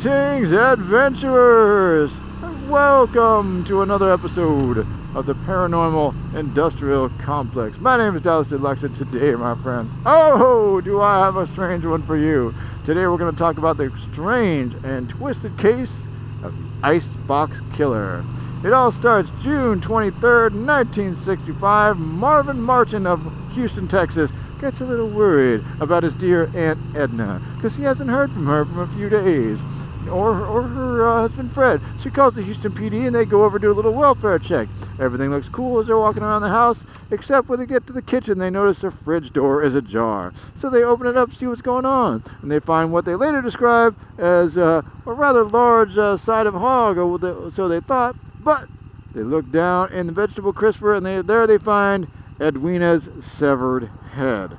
Greetings, adventurers! Welcome to another episode of the Paranormal Industrial Complex. My name is Dallas Deluxe, and today, my friend, do I have a strange one for you. Today we're going to talk about the strange and twisted case of the Icebox Killer. It all starts June 23rd, 1965. Marvin Martin of Houston, Texas, gets a little worried about his dear Aunt Edna because he hasn't heard from her for a few days, or her husband Fred. She calls the Houston PD and they go over to do a little welfare check. Everything looks cool as they're walking around the house, except when they get to the kitchen they notice the fridge door is ajar. So they open it up to see what's going on, and they find what they later describe as a rather large side of hog, or so they thought, but they look down in the vegetable crisper and there they find Edwina's severed head.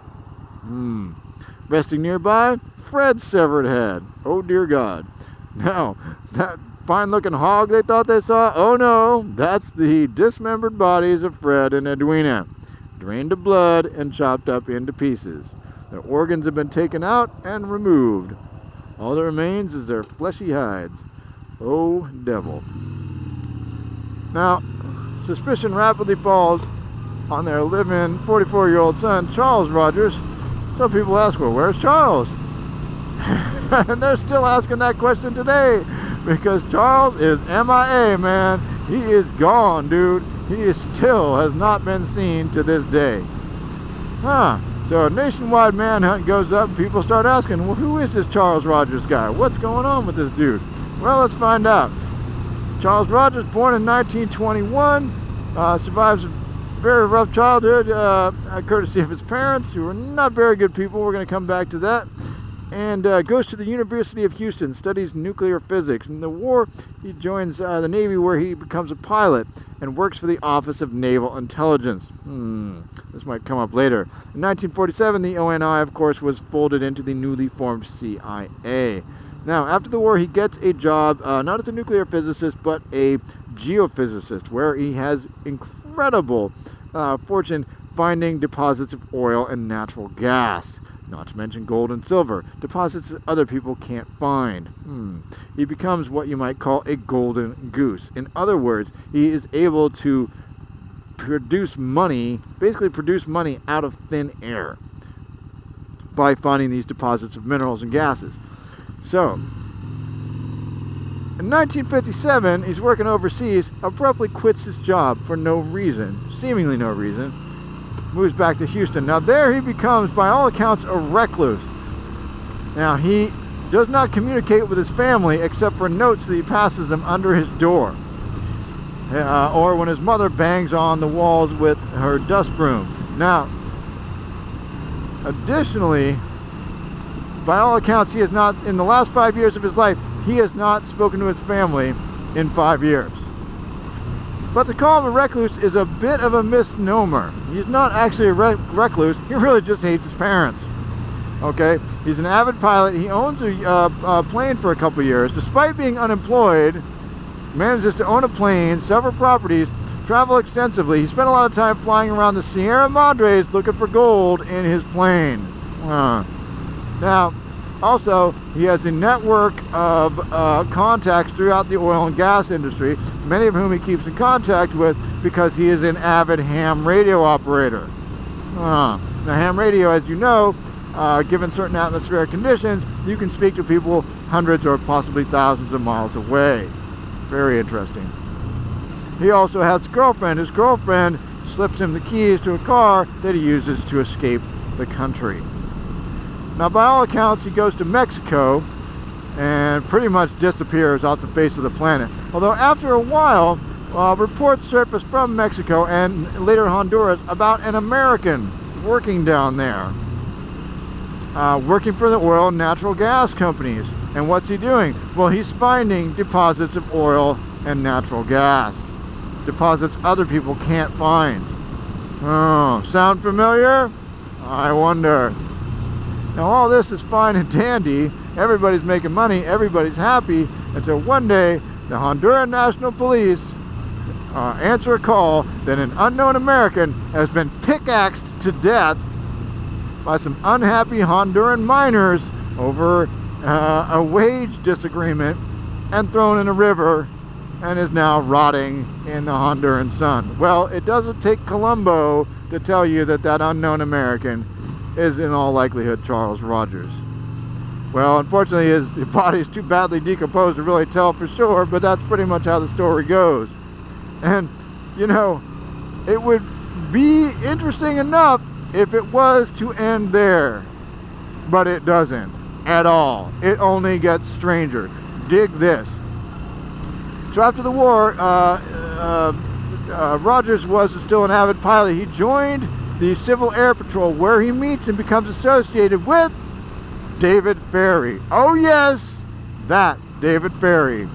Resting nearby, Fred's severed head. Oh dear God. Now, that fine-looking hog they thought they saw, oh no, that's the dismembered bodies of Fred and Edwina, drained of blood and chopped up into pieces. Their organs have been taken out and removed. All that remains is their fleshy hides. Oh, devil. Now, suspicion rapidly falls on their live-in 44-year-old son, Charles Rodgers. Some people ask, well, where's Charles? And they're still asking that question today, because Charles is MIA, man. He is gone, dude. He still has not been seen to this day. So a nationwide manhunt goes up, and people start asking, well, who is this Charles Rodgers guy? What's going on with this dude? Well, let's find out. Charles Rodgers, born in 1921, survives a very rough childhood, courtesy of his parents, who were not very good people. We're going to come back to that. And goes to the University of Houston, studies nuclear physics. In the war, he joins the Navy, where he becomes a pilot and works for the Office of Naval Intelligence. This might come up later. In 1947, the ONI, of course, was folded into the newly formed CIA. Now, after the war, he gets a job, not as a nuclear physicist, but a geophysicist, where he has incredible fortune finding deposits of oil and natural gas. Not to mention gold and silver, deposits that other people can't find. He becomes what you might call a golden goose. In other words, he is able to produce money, basically produce money out of thin air by finding these deposits of minerals and gases. So, in 1957, he's working overseas, abruptly quits his job for no reason, seemingly no reason, moves back to Houston. Now there he becomes, by all accounts, a recluse. Now he does not communicate with his family except for notes that he passes them under his door, or when his mother bangs on the walls with her dust broom. Now, additionally, by all accounts, he has not, in the last 5 years of his life, he has not spoken to his family in 5 years. But to call him a recluse is a bit of a misnomer. He's not actually a recluse. He really just hates his parents. Okay? He's an avid pilot. He owns a plane for a couple years. Despite being unemployed, manages to own a plane, several properties, travel extensively. He spent a lot of time flying around the Sierra Madres looking for gold in his plane. Now, also, he has a network of contacts throughout the oil and gas industry, many of whom he keeps in contact with because he is an avid ham radio operator. Now, ham radio, as you know, given certain atmospheric conditions, you can speak to people hundreds or possibly thousands of miles away. Very interesting. He also has a girlfriend. His girlfriend slips him the keys to a car that he uses to escape the country. Now, by all accounts, he goes to Mexico and pretty much disappears off the face of the planet. Although after a while, reports surfaced from Mexico and later Honduras about an American working down there, working for the oil and natural gas companies. And what's he doing? Well, he's finding deposits of oil and natural gas, deposits other people can't find. Sound familiar? I wonder. Now, all this is fine and dandy. Everybody's making money. Everybody's happy. Until one day, the Honduran National Police answer a call that an unknown American has been pickaxed to death by some unhappy Honduran miners over a wage disagreement and thrown in a river and is now rotting in the Honduran sun. Well, it doesn't take Columbo to tell you that that unknown American is in all likelihood Charles Rodgers. Well, unfortunately, his body is too badly decomposed to really tell for sure, but that's pretty much how the story goes. And, you know, it would be interesting enough if it was to end there, but it doesn't at all. It only gets stranger. Dig this. So after the war, Rodgers was still an avid pilot. He joined the Civil Air Patrol, where he meets and becomes associated with David Ferrie. Oh yes, that David Ferrie.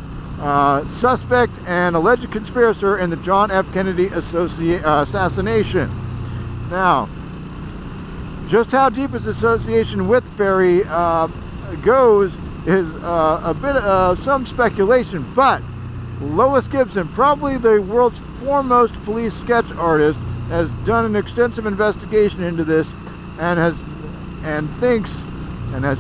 Suspect and alleged conspirator in the John F. Kennedy assassination. Now, just how deep his association with Ferrie goes is a bit of some speculation, but Lois Gibson, probably the world's foremost police sketch artist, has done an extensive investigation into this and has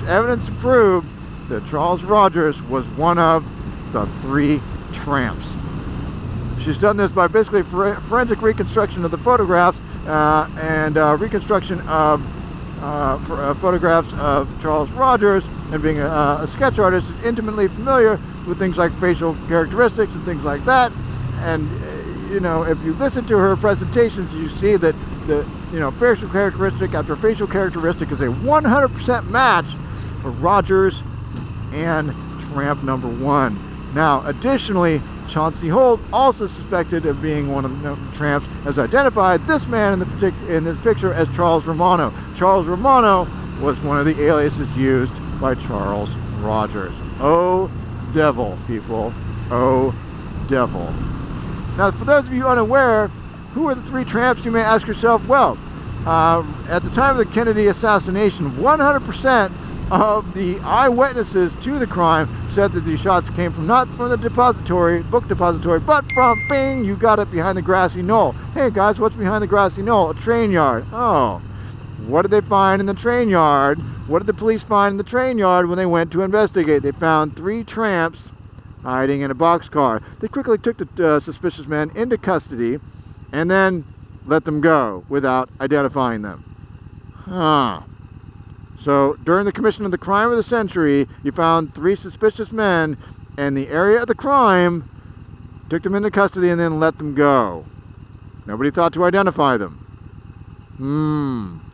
evidence to prove that Charles Rodgers was one of the 3 tramps. She's done this by basically forensic reconstruction of the photographs and reconstruction of photographs of Charles Rodgers, and being a sketch artist is intimately familiar with things like facial characteristics and things like that. And you know, if you listen to her presentations, you see that facial characteristic after facial characteristic is a 100% match for Rodgers and tramp number 1. Now, additionally, Chauncey Holt, also suspected of being one of the tramps, has identified this man in this picture as Charles Romano. Charles Romano was one of the aliases used by Charles Rodgers. Oh, devil, people. Oh, devil. Now, for those of you unaware, who are the 3 tramps, you may ask yourself. Well, at the time of the Kennedy assassination, 100% of the eyewitnesses to the crime said that these shots came from not from the book depository, but from, bing, you got it, behind the grassy knoll. Hey guys, what's behind the grassy knoll? A train yard. Oh, what did they find in the train yard? What did the police find in the train yard when they went to investigate? They found 3 tramps hiding in a boxcar. They quickly took the suspicious men into custody and then let them go without identifying them. So during the commission of the crime of the century, you found 3 suspicious men in the area of the crime, took them into custody, and then let them go. Nobody thought to identify them.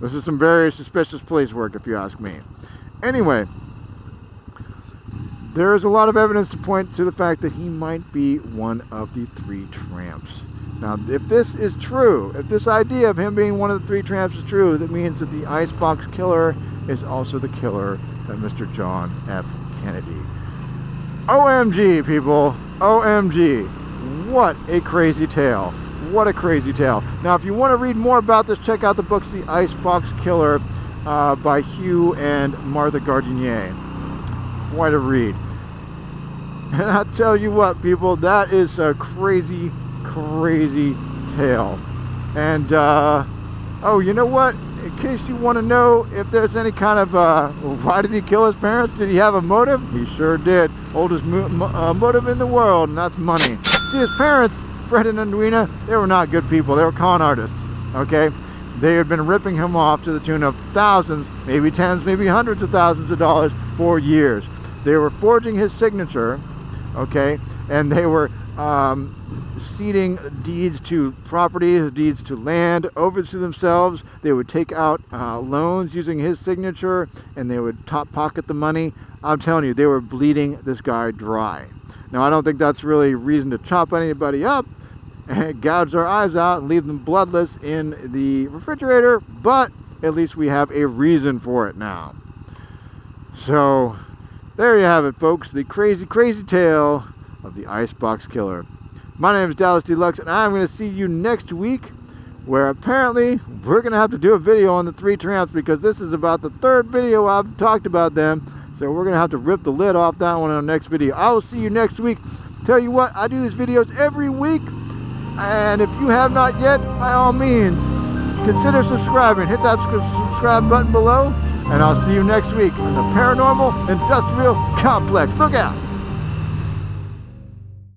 This is some very suspicious police work, if you ask me. Anyway, there is a lot of evidence to point to the fact that he might be one of the 3 tramps. Now, if this is true, if this idea of him being one of the 3 tramps is true, that means that the Icebox Killer is also the killer of Mr. John F. Kennedy. OMG, people. OMG. What a crazy tale. What a crazy tale. Now, if you want to read more about this, check out the books The Icebox Killer by Hugh and Martha Gardinier. Quite a read. And I tell you what, people, that is a crazy, crazy tale. And, oh, you know what? In case you want to know if there's any kind of, why did he kill his parents? Did he have a motive? He sure did. Oldest motive in the world, and that's money. See, his parents, Fred and Edwina, they were not good people. They were con artists, okay? They had been ripping him off to the tune of thousands, maybe tens, maybe hundreds of thousands of dollars for years. They were forging his signature, okay? And they were ceding deeds to property, deeds to land over to themselves. They would take out loans using his signature, and they would top pocket the money. I'm telling you, they were bleeding this guy dry. Now, I don't think that's really reason to chop anybody up and gouge their eyes out and leave them bloodless in the refrigerator, but at least we have a reason for it now. So there you have it, folks, the crazy, crazy tale of the Icebox Killer. My name is Dallas Deluxe, and I'm going to see you next week, where apparently we're going to have to do a video on the 3 tramps, because this is about the 3rd video I've talked about them. So we're going to have to rip the lid off that one in our next video. I will see you next week. Tell you what, I do these videos every week, and if you have not yet, by all means, consider subscribing. Hit that subscribe button below, and I'll see you next week on the Paranormal Industrial Complex. Look out!